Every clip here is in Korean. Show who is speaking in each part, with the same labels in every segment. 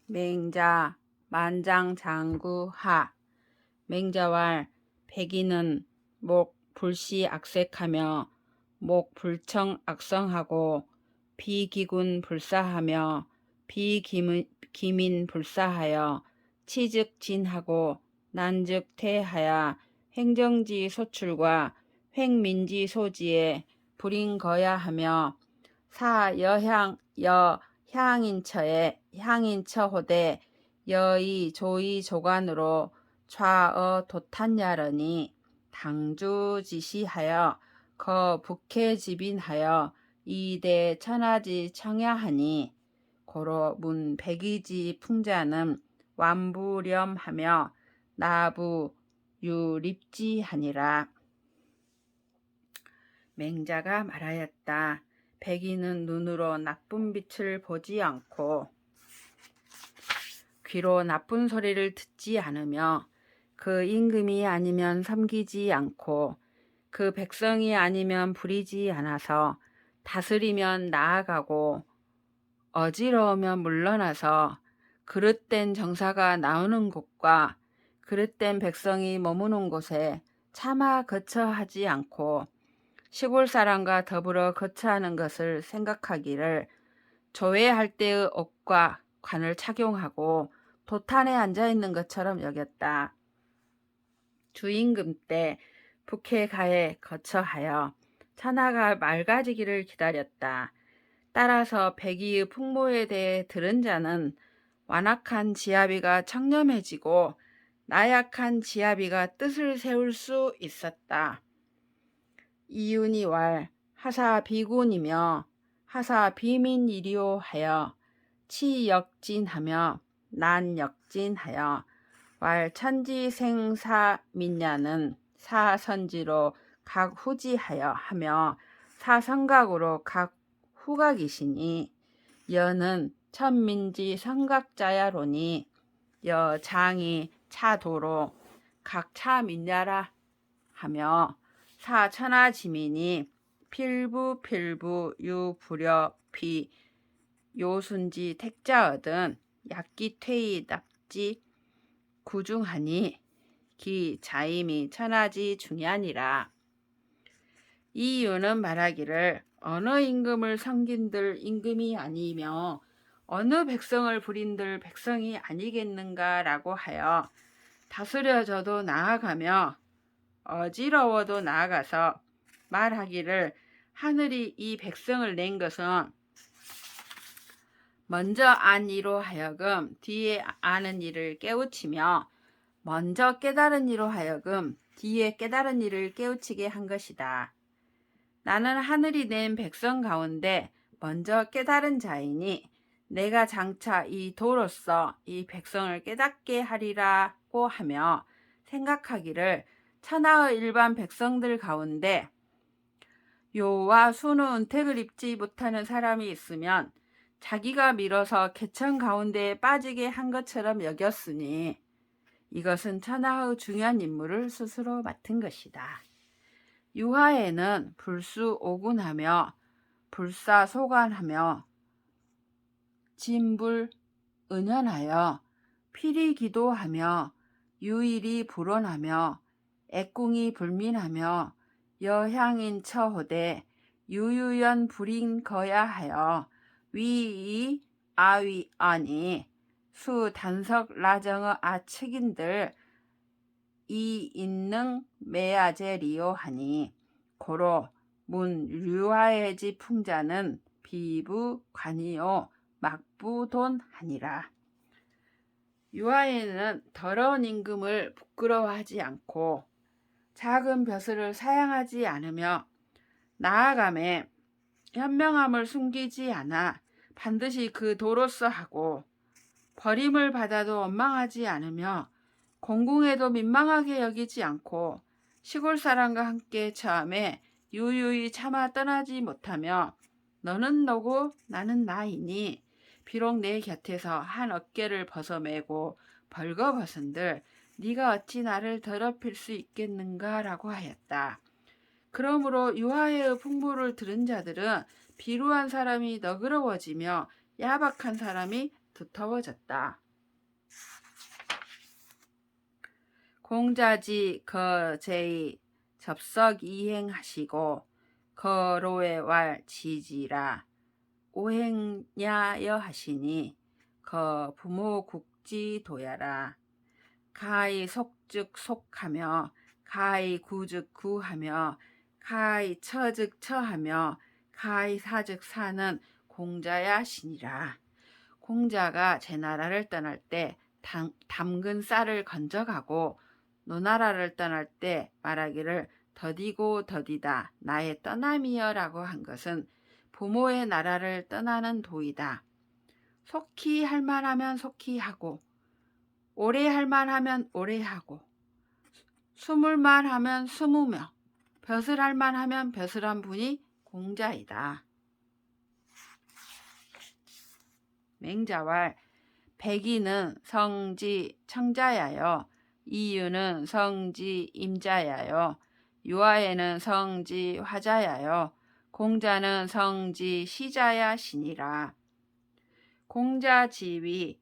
Speaker 1: 맹자 만장장구하. 맹자왈 백인은 목 불시 악색하며 목 불청 악성하고 비기군 불사하며 비기민 불사하여 치즉 진하고 난즉 퇴하여 횡정지 소출과 횡민지 소지에 불인거야 하며 사 여향인처에 향인처호대 여의 조의 조관으로 좌어 도탄야러니 당주지시하여 거 북해지빈하여 이대 천하지 청야하니 고로 문 백이지 풍자는 완부렴하며 나부 유립지하니라. 맹자가 말하였다. 백인은 눈으로 나쁜 빛을 보지 않고 귀로 나쁜 소리를 듣지 않으며 그 임금이 아니면 섬기지 않고 그 백성이 아니면 부리지 않아서 다스리면 나아가고 어지러우면 물러나서 그릇된 정사가 나오는 곳과 그릇된 백성이 머무는 곳에 차마 거처하지 않고 시골 사람과 더불어 거처하는 것을 생각하기를 조회할 때의 옷과 관을 착용하고 도탄에 앉아있는 것처럼 여겼다. 주임금 때 북해가에 거처하여 천하가 맑아지기를 기다렸다. 따라서 백의의 풍모에 대해 들은 자는 완악한 지아비가 청렴해지고 나약한 지아비가 뜻을 세울 수 있었다. 이윤이 왈 하사 비군이며 하사 비민이리오 하여 치역진하며 난역진하여 왈 천지생사민야는 사선지로 각 후지하여 하며 사성각으로 각 후각이시니 여는 천민지 성각자야로니 여장이 차도로 각 차민야라 하며 사천하지민이 필부 유부려피 요순지 택자얻은 약기퇴이 납지 구중하니 기 자임이 천하지 중야니라. 이 이유는 말하기를 어느 임금을 섬긴들 임금이 아니며 어느 백성을 부린들 백성이 아니겠는가라고 하여 다스려져도 나아가며 어지러워도 나아가서 말하기를 하늘이 이 백성을 낸 것은 먼저 안 이로 하여금 뒤에 아는 이를 깨우치며 먼저 깨달은 이로 하여금 뒤에 깨달은 이를 깨우치게 한 것이다. 나는 하늘이 낸 백성 가운데 먼저 깨달은 자이니 내가 장차 이 도로서 이 백성을 깨닫게 하리라고 하며 생각하기를 천하의 일반 백성들 가운데 요와 수는 은택을 입지 못하는 사람이 있으면 자기가 밀어서 개천 가운데에 빠지게 한 것처럼 여겼으니 이것은 천하의 중요한 임무를 스스로 맡은 것이다. 유하에는 불수 오군하며 불사 소관하며 진불 은연하여 필히 기도하며 유일이 불원하며 애궁이 불민하며 여향인 처호대 유유연 불인 거야 하여 위이 아위아니 수 단석 라정의 아측인들 이 인능 매야제리오 하니 고로 문 류하에지 풍자는 비부 관이요 막부돈 하니라. 유하에는 더러운 임금을 부끄러워하지 않고 작은 벼슬을 사양하지 않으며 나아감에 현명함을 숨기지 않아 반드시 그 도로서 하고 버림을 받아도 원망하지 않으며 공궁에도 민망하게 여기지 않고 시골 사람과 함께 처함에 유유히 차마 떠나지 못하며 너는 너고 나는 나이니 비록 내 곁에서 한 어깨를 벗어매고 벌거벗은들 네가 어찌 나를 더럽힐 수 있겠는가라고 하였다. 그러므로 유하의 풍부를 들은 자들은 비루한 사람이 너그러워지며 야박한 사람이 두터워졌다. 공자지 거제의 접석 이행하시고 거로의 왈 지지라 오행야여 하시니 거 부모 국지 도야라. 가히 속즉 속하며 가히 구즉 구하며 가히 처즉 처하며 가히 사즉 사는 공자야 시니라. 공자가 제 나라를 떠날 때 담근 쌀을 건져가고 노나라를 떠날 때 말하기를 더디고 더디다 나의 떠남이여 라고 한 것은 부모의 나라를 떠나는 도이다. 속히 할 만하면 속히 하고 오래 할 만하면 오래 하고 숨을 만하면 숨으며 벼슬 할 만하면 벼슬한 분이 공자이다. 맹자왈 백이는 성지 청자야여 이유는 성지 임자야여 유아에는 성지 화자야여 공자는 성지 시자야 시니라. 공자 지위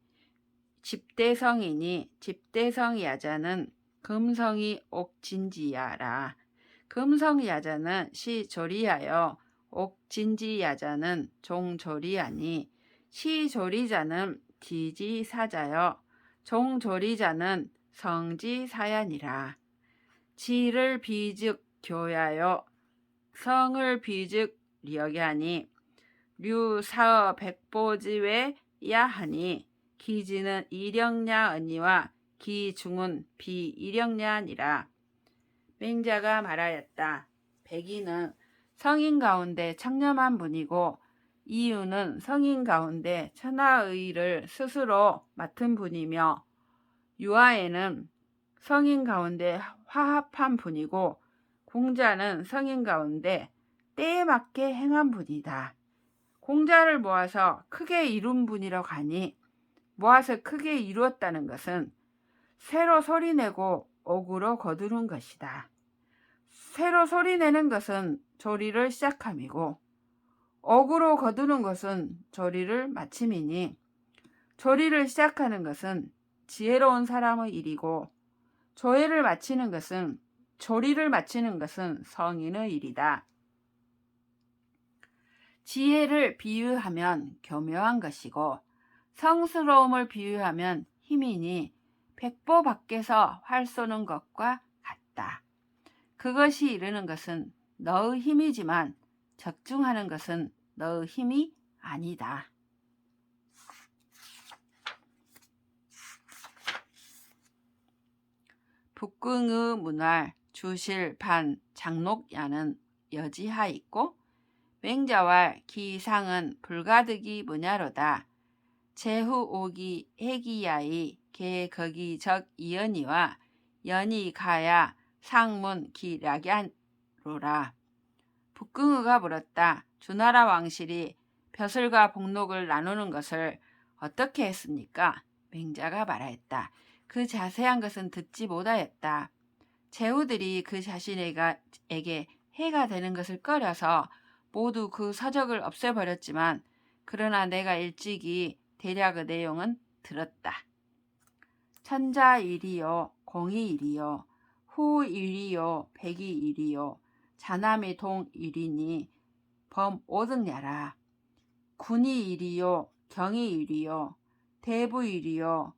Speaker 1: 집대성이니 집대성야자는 금성이 옥진지야라. 금성야자는 시조리하여 옥진지야자는 종조리하니 시조리자는 지지사자여 종조리자는 성지사야니라. 지를 비즉 교야여 성을 비즉 려야니 류사어 백보지외 야하니 기지는 이령야 언니와 기중은 비이령야니라. 맹자가 말하였다. 백이는 성인 가운데 청렴한 분이고 이유는 성인 가운데 천하의를 스스로 맡은 분이며 유아에는 성인 가운데 화합한 분이고 공자는 성인 가운데 때에 맞게 행한 분이다. 공자를 모아서 크게 이룬 분이라고 하니 모아서 크게 이루었다는 것은 새로 소리내고 옥으로 거두는 것이다. 새로 소리내는 것은 조리를 시작함이고 옥으로 거두는 것은 조리를 마침이니 조리를 시작하는 것은 지혜로운 사람의 일이고 조리를 마치는 것은 성인의 일이다. 지혜를 비유하면 교묘한 것이고 성스러움을 비유하면 힘이니 백보 밖에서 활 쏘는 것과 같다. 그것이 이르는 것은 너의 힘이지만 적중하는 것은 너의 힘이 아니다. 북궁의 문활 주실 반 장록야는 여지하있고 맹자왈 기상은 불가득이 문야로다. 제후 오기 해기야의 개거기적 이연이와 연이 가야 상문 기략야로라. 북궁의가 물었다. 주나라 왕실이 벼슬과 복록을 나누는 것을 어떻게 했습니까? 맹자가 말하였다. 그 자세한 것은 듣지 못하였다. 제후들이 그 자신에게 해가 되는 것을 꺼려서 모두 그 서적을 없애버렸지만 그러나 내가 일찍이 대략의 내용은 들었다. 천자일이요 공이일이요 후일이요 백이일이요 자남이 동일이니 범오등야라. 군이일이요 경이일이요 대부일이요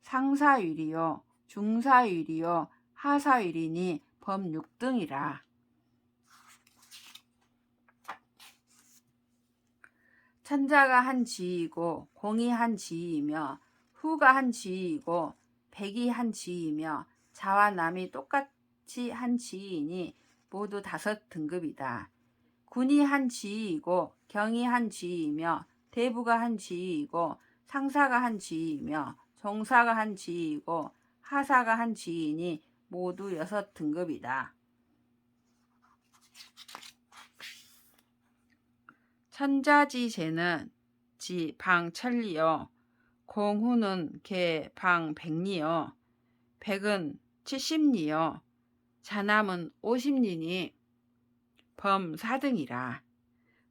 Speaker 1: 상사일이요 중사일이요 하사일이니 범육등이라. 천자가 한 지이고 공이 한 지이며 후가 한 지이고 백이 한 지이며 자와 남이 똑같이 한 지이니 모두 5등급이다. 군이 한 지이고 경이 한 지이며 대부가 한 지이고 상사가 한 지이며 종사가 한 지이고 하사가 한 지이니 모두 6등급이다. 천자지제는 지 방천리요 공후는 개 방백리요 백은 70리요 자남은 50리니 범 4등이라.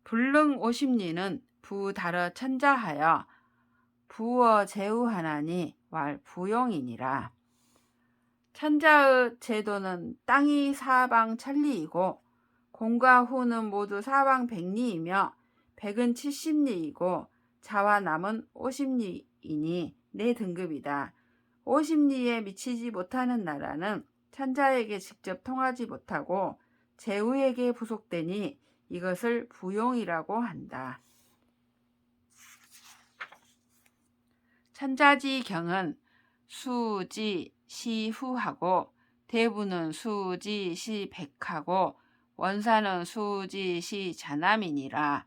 Speaker 1: 불능 50리는 부달어 천자하여 부어 제우하나니 왈 부용이니라. 천자의 제도는 땅이 사방 천리이고 공과 후는 모두 사방 백리이며 백은 70리이고 자와 남은 50리이니 네 등급이다. 50리에 미치지 못하는 나라는 천자에게 직접 통하지 못하고 제후에게 부속되니 이것을 부용이라고 한다. 천자지경은 수지 시후하고 대부는 수지 시백하고 원사는 수지 시자남이니라.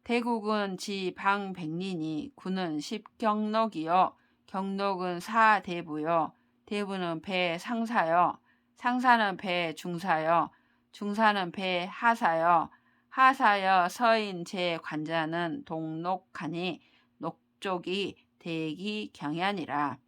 Speaker 1: 대국은 지방백리니 구는 십경록이요 경록은 사대부요 대부는 배상사요 상사는 배중사요 중사는 배하사요 하사여 서인 제관자는 동록하니 녹족이 대기경야니라.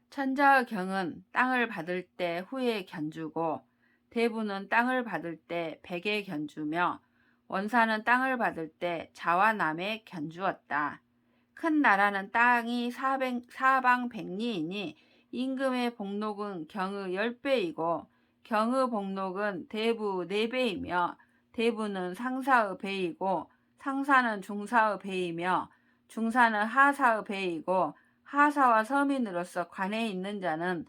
Speaker 1: 천자의 경은 땅을 받을 때 후에 견주고 대부는 땅을 받을 때 백에 견주며 원사는 땅을 받을 때 자와 남에 견주었다. 큰 나라는 땅이 사방 백리이니 임금의 복록은 경의 10배이고 경의 복록은 대부 4배이며 대부는 상사의 배이고 상사는 중사의 배이며 중사는 하사의 배이고 하사와 서민으로서 관에 있는 자는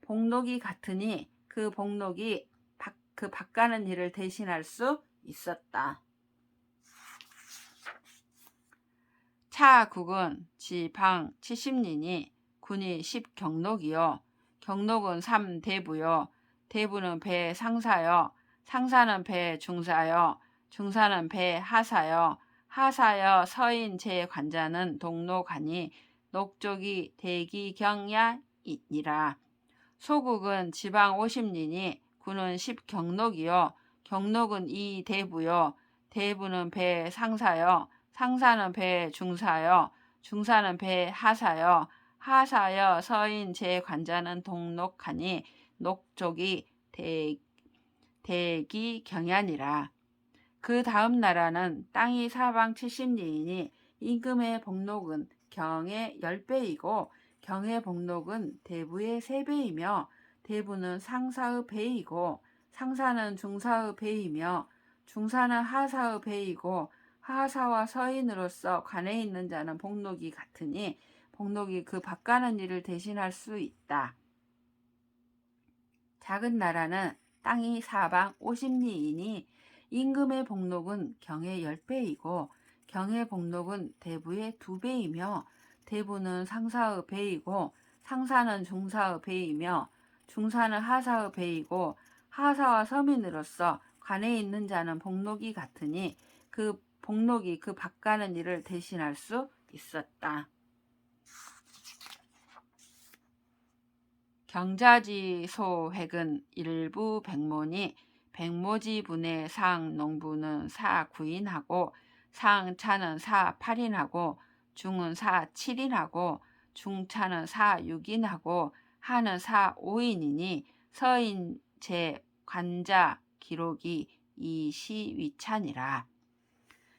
Speaker 1: 복록이 같으니 그 복록이 그 바가는 일을 대신할 수 있었다. 차국은 지방 70리니 군이 10경록이요 경록은 3대부요 대부는 배상사요 상사는 배중사요 중사는 배하사요 하사여 서인 제관자는 동록하니 녹족이 대기경야이니라. 소국은 지방 50리니 군은 10경록이요 경록은 2대부요 대부는 배상사요 상사는 배중사요 중사는 배하사요 하사여 서인 제관자는 동록하니 녹족이 대기경야니라. 그 다음 나라는 땅이 사방 70리이니 임금의 복록은 경의 10배이고 경의 복록은 대부의 3배이며 대부는 상사의 배이고 상사는 중사의 배이며 중사는 하사의 배이고 하사와 서인으로서 관에 있는 자는 복록이 같으니 복록이 그 바가는 일을 대신할 수 있다. 작은 나라는 땅이 사방 50리이니 임금의 복록은 경의 10배이고 경의 복록은 대부의 2배이며 대부는 상사의 배이고 상사는 중사의 배이며 중사는 하사의 배이고 하사와 서민으로서 관에 있는 자는 복록이 같으니 그 복록이 그 바가는 일을 대신할 수 있었다. 경자지소획은 일부 백모니 백모지분의 상농부는 사구인하고 상차는 사팔인하고 중은 사칠인하고 중차는 사육인하고 하는 사오인이니 서인 제관자 기록이 이시위찬이라.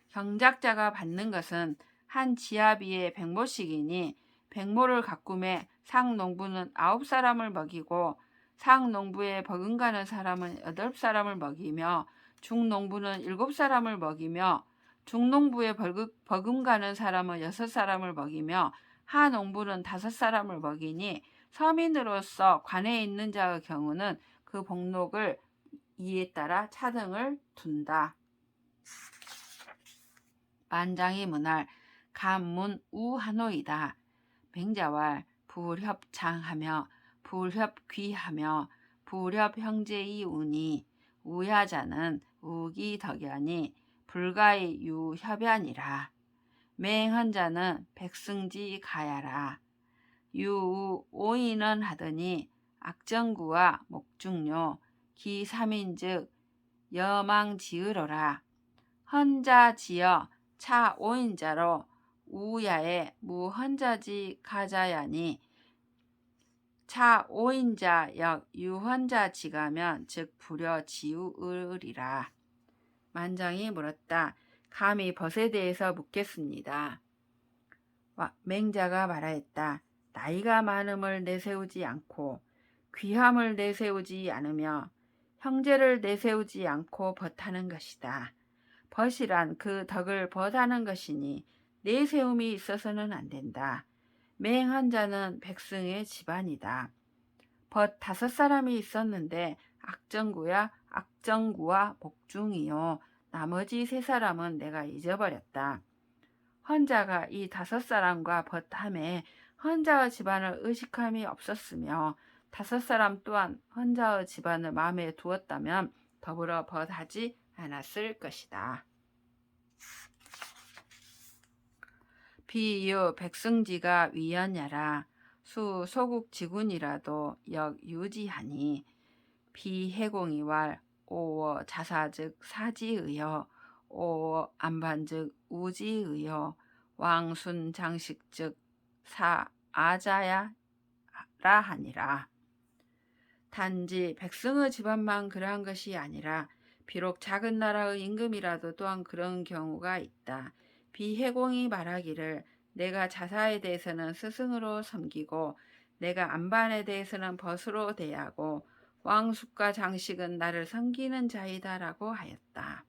Speaker 1: 경작자가 받는 것은 한 지아비에 백모씩이니 백모를 가꾸매 상농부는 9사람을 먹이고 상농부에 버금가는 사람은 8사람을 먹이며 중농부는 7사람을 먹이며 중농부에 버금가는 사람은 6사람을 먹이며 하농부는 5사람을 먹이니 서민으로서 관에 있는 자의 경우는 그 복록을 이에 따라 차등을 둔다. 만장이 문할 감문우하노이다. 맹자왈 불협창하며 불협귀하며 불협형제이우니 우야자는 우기덕야니 불가의 유협야니라. 맹헌자는 백승지 가야라. 유우 오인은 하더니 악정구와 목중료 기삼인즉 여망지으러라. 헌자 지어 차 오인자로 우야에 무헌자지 가자야니 차 오인자 역 유헌자 지가면 즉 불여 지우으리라. 만장이 물었다. 감히 벗에 대해서 묻겠습니다. 맹자가 말하였다. 나이가 많음을 내세우지 않고 귀함을 내세우지 않으며 형제를 내세우지 않고 벗하는 것이다. 벗이란 그 덕을 벗하는 것이니 내세움이 있어서는 안 된다. 맹한 자는 백성의 집안이다. 벗 5사람이 있었는데 악정구와 복중이요 나머지 3사람은 내가 잊어버렸다. 헌자가 이 5사람과 벗함에 헌자의 집안을 의식함이 없었으며 5사람 또한 헌자의 집안을 마음에 두었다면 더불어 벗하지 않았을 것이다. 비유 백승지가 위연야라 수 소국지군이라도 역유지하니 비해공이왈 오어 자사즉 사지의여 오어 안반즉 우지의여 왕순장식즉 사아자야라 하니라. 단지 백성의 집안만 그러한 것이 아니라 비록 작은 나라의 임금이라도 또한 그런 경우가 있다. 비해공이 말하기를 내가 자사에 대해서는 스승으로 섬기고 내가 안반에 대해서는 벗으로 대하고 왕숙과 장식은 나를 섬기는 자이다 라고 하였다.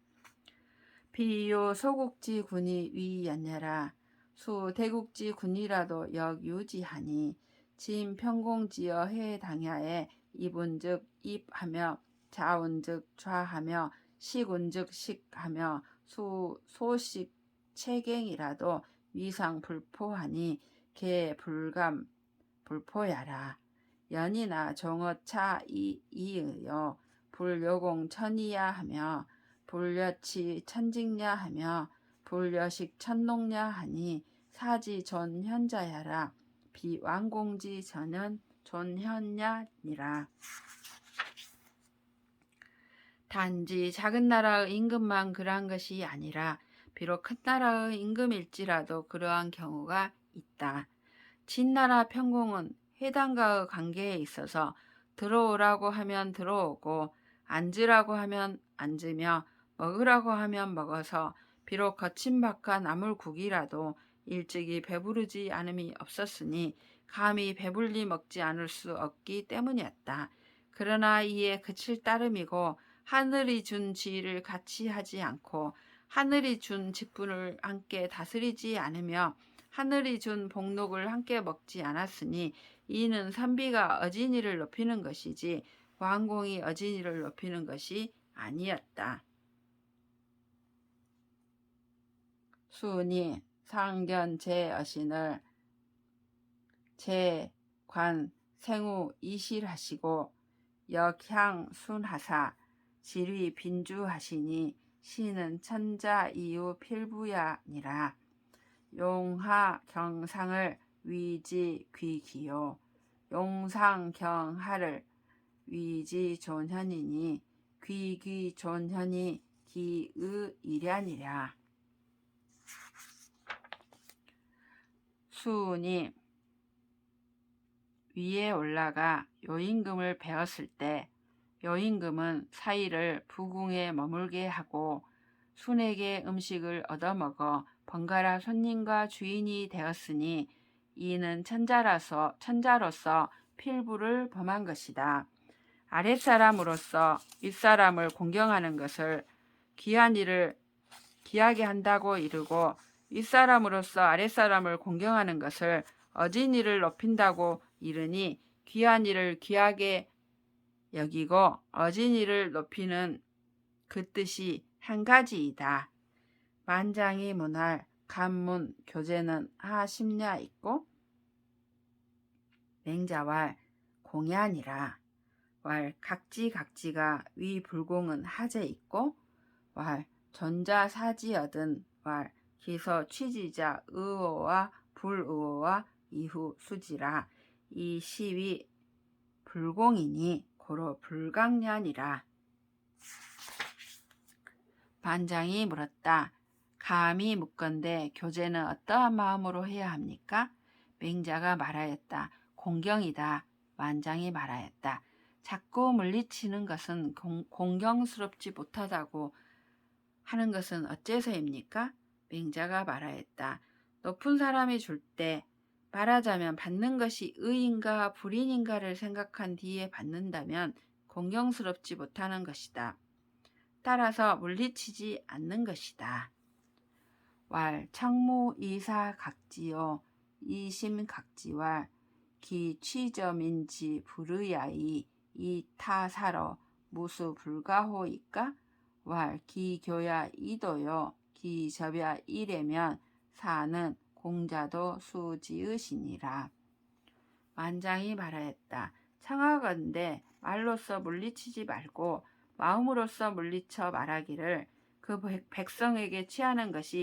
Speaker 1: 비요 소국지 군이 위연야라 수 대국지 군이라도 역유지하니 진 평공지어 해당야에 이분즉 입하며 자운즉 좌하며 식운즉 식하며 소식 체갱이라도 위상 불포하니 개 불감 불포야라. 연이나 종어차 이의여 불여공 천이야 하며 불여치 천직냐 하며 불여식 천농냐 하니 사지 존현자야라. 비왕공지 전현 존현야니라. 단지 작은 나라의 임금만 그러한 것이 아니라 비록 큰 나라의 임금일지라도 그러한 경우가 있다. 진나라 평공은 해당과의 관계에 있어서 들어오라고 하면 들어오고 앉으라고 하면 앉으며 먹으라고 하면 먹어서 비록 거친 밥과 나물국이라도 일찍이 배부르지 않음이 없었으니 감히 배불리 먹지 않을 수 없기 때문이었다. 그러나 이에 그칠 따름이고 하늘이 준 지위를 같이 하지 않고 하늘이 준 직분을 함께 다스리지 않으며 하늘이 준 복록을 함께 먹지 않았으니 이는 선비가 어진이를 높이는 것이지 왕공이 어진이를 높이는 것이 아니었다. 수니 상견 제어신을 제관 생후 이실하시고 역향 순하사 지리 빈주하시니 시는 천자 이유 필부야니라. 용하 경상을 위지 귀기요 용상 경하를 위지 존현이니 귀귀 존현이 기의 일야니라. 수은이 위에 올라가 요임금을 배웠을 때 요임금은 사이를 부궁에 머물게 하고 순에게 음식을 얻어먹어 번갈아 손님과 주인이 되었으니 이는 천자로서 필부를 범한 것이다. 아랫사람으로서 윗사람을 공경하는 것을 귀한 일을 귀하게 한다고 이르고 윗사람으로서 아랫사람을 공경하는 것을 어진 일을 높인다고 이르니 귀한 일을 귀하게 여기고 어진 일을 높이는 그 뜻이 한 가지이다. 만장이 문할 간문 교재는 하십냐 있고 맹자왈 공야니라. 왈 각지가 위 불공은 하재 있고 왈 전자사지 얻은 왈 기서 취지자 의호와 불의호와 이후 수지라. 이 시위 불공이니 고로 불강년이라. 반장이 물었다. 감히 묻건대 교제는 어떠한 마음으로 해야 합니까? 맹자가 말하였다. 공경이다. 만장이 말하였다. 자꾸 물리치는 것은 공경스럽지 못하다고 하는 것은 어째서입니까? 맹자가 말하였다. 높은 사람이 줄 때 말하자면 받는 것이 의인가 불인인가를 생각한 뒤에 받는다면 공경스럽지 못하는 것이다. 따라서 물리치지 않는 것이다. 왈 청무 이사 각지요 이심 각지왈 기 취점인지 불의야이 이 타사러 무수 불가호이까 왈 기교야 이도요 기접야 이래면 사는 공자도 수지으시니라. 만장이 말하였다. 청하건대 말로써 물리치지 말고 마음으로써 물리쳐 말하기를 그 백성에게 취하는 것이